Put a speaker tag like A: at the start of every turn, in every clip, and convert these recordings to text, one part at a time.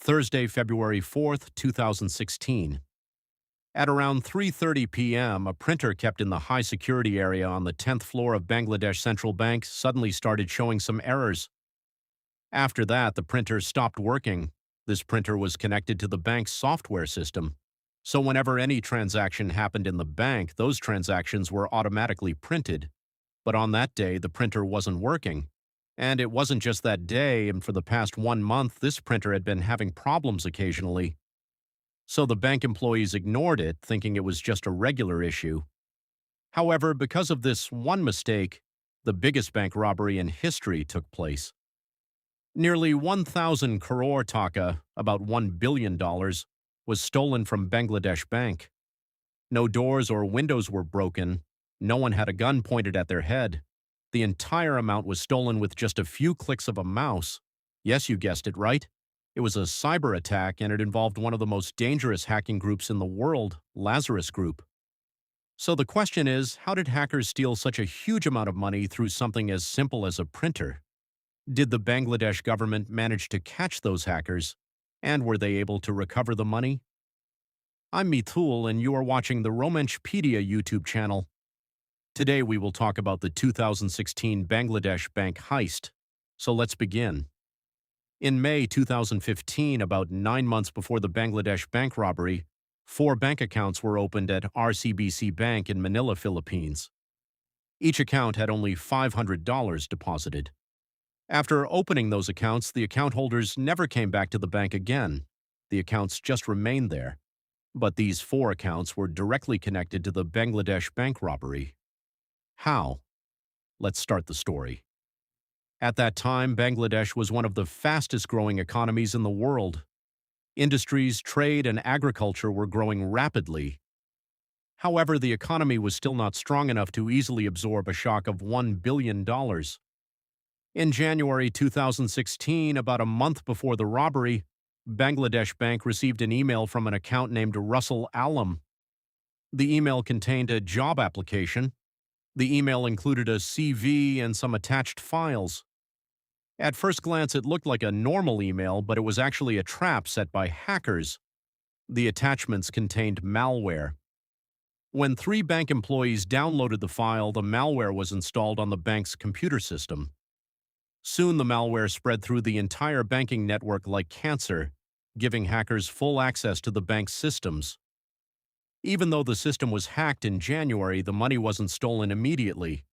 A: Thursday, February 4th, 2016. At around 3:30 p.m., a printer kept in the high security area on the 10th floor of Bangladesh Central Bank suddenly started showing some errors. After that, the printer stopped working. This printer was connected to the bank's software system. So whenever any transaction happened in the bank, those transactions were automatically printed. But on that day, the printer wasn't working. And it wasn't just that day, and for the past 1 month, this printer had been having problems occasionally. So the bank employees ignored it, thinking it was just a regular issue. However, because of this one mistake, the biggest bank robbery in history took place. Nearly 1,000 crore taka, about $1 billion, was stolen from Bangladesh Bank. No doors or windows were broken. No one had a gun pointed at their head. The entire amount was stolen with just a few clicks of a mouse. Yes, you guessed it right. It was a cyber attack, and it involved one of the most dangerous hacking groups in the world, Lazarus Group. So the question is, how did hackers steal such a huge amount of money through something as simple as a printer? Did the Bangladesh government manage to catch those hackers? And were they able to recover the money? I'm Mithul, and you are watching the Romanchpedia YouTube channel. Today we will talk about the 2016 Bangladesh Bank heist. So let's begin. In May 2015, about 9 months before the Bangladesh bank robbery, 4 bank accounts were opened at RCBC Bank in Manila, Philippines. Each account had only $500 deposited. After opening those accounts, the account holders never came back to the bank again. The accounts just remained there. But these 4 accounts were directly connected to the Bangladesh bank robbery. How? Let's start the story. At that time, Bangladesh was one of the fastest growing economies in the world. Industries, trade, and agriculture were growing rapidly. However, the economy was still not strong enough to easily absorb a shock of $1 billion. In January 2016, about a month before the robbery, Bangladesh Bank received an email from an account named Russell Alam. The email contained a job application. The email included a CV and some attached files. At first glance, it looked like a normal email, but it was actually a trap set by hackers. The attachments contained malware. When 3 bank employees downloaded the file, the malware was installed on the bank's computer system. Soon the malware spread through the entire banking network like cancer, giving hackers full access to the bank's systems. Even though the system was hacked in January, the money wasn't stolen immediately.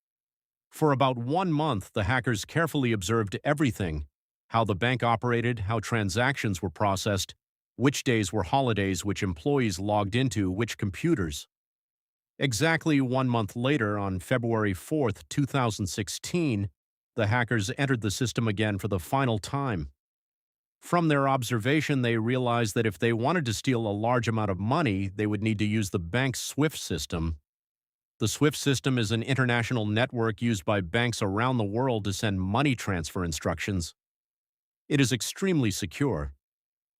A: For about 1 month, the hackers carefully observed everything: how the bank operated, how transactions were processed, which days were holidays, which employees logged into which computers. Exactly 1 month later, on February 4th, 2016, the hackers entered the system again for the final time. From their observation, they realized that if they wanted to steal a large amount of money, they would need to use the bank's SWIFT system. The SWIFT system is an international network used by banks around the world to send money transfer instructions. It is extremely secure.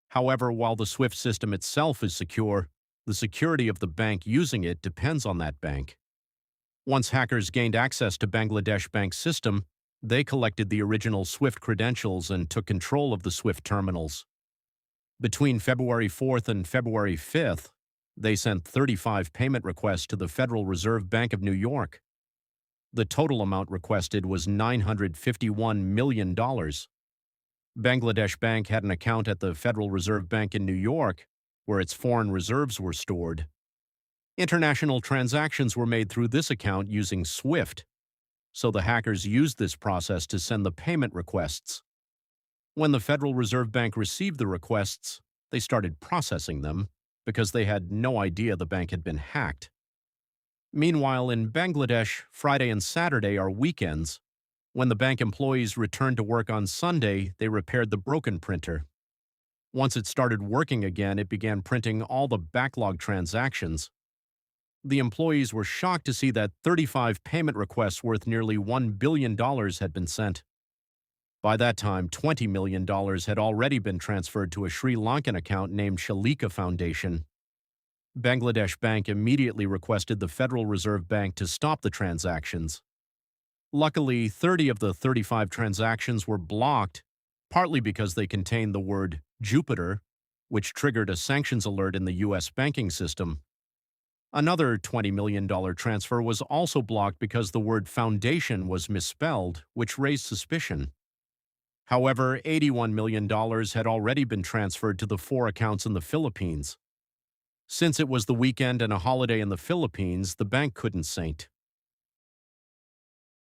A: However, while the SWIFT system itself is secure, the security of the bank using it depends on that bank. Once hackers gained access to Bangladesh Bank's system, they collected the original SWIFT credentials and took control of the SWIFT terminals. Between February 4th and February 5th, they sent 35 payment requests to the Federal Reserve Bank of New York. The total amount requested was $951 million. Bangladesh Bank had an account at the Federal Reserve Bank in New York, where its foreign reserves were stored. International transactions were made through this account using SWIFT, so the hackers used this process to send the payment requests. When the Federal Reserve Bank received the requests, they started processing them because they had no idea the bank had been hacked. Meanwhile, in Bangladesh, Friday and Saturday are weekends. When the bank employees returned to work on Sunday, they repaired the broken printer. Once it started working again, it began printing all the backlog transactions. The employees were shocked to see that 35 payment requests worth nearly $1 billion had been sent. By that time, $20 million had already been transferred to a Sri Lankan account named Shalika Foundation. Bangladesh Bank immediately requested the Federal Reserve Bank to stop the transactions. Luckily, 30 of the 35 transactions were blocked, partly because they contained the word Jupiter, which triggered a sanctions alert in the U.S. banking system. Another $20 million transfer was also blocked because the word foundation was misspelled, which raised suspicion. However, $81 million had already been transferred to the 4 accounts in the Philippines. Since it was the weekend and a holiday in the Philippines, the bank couldn't saint.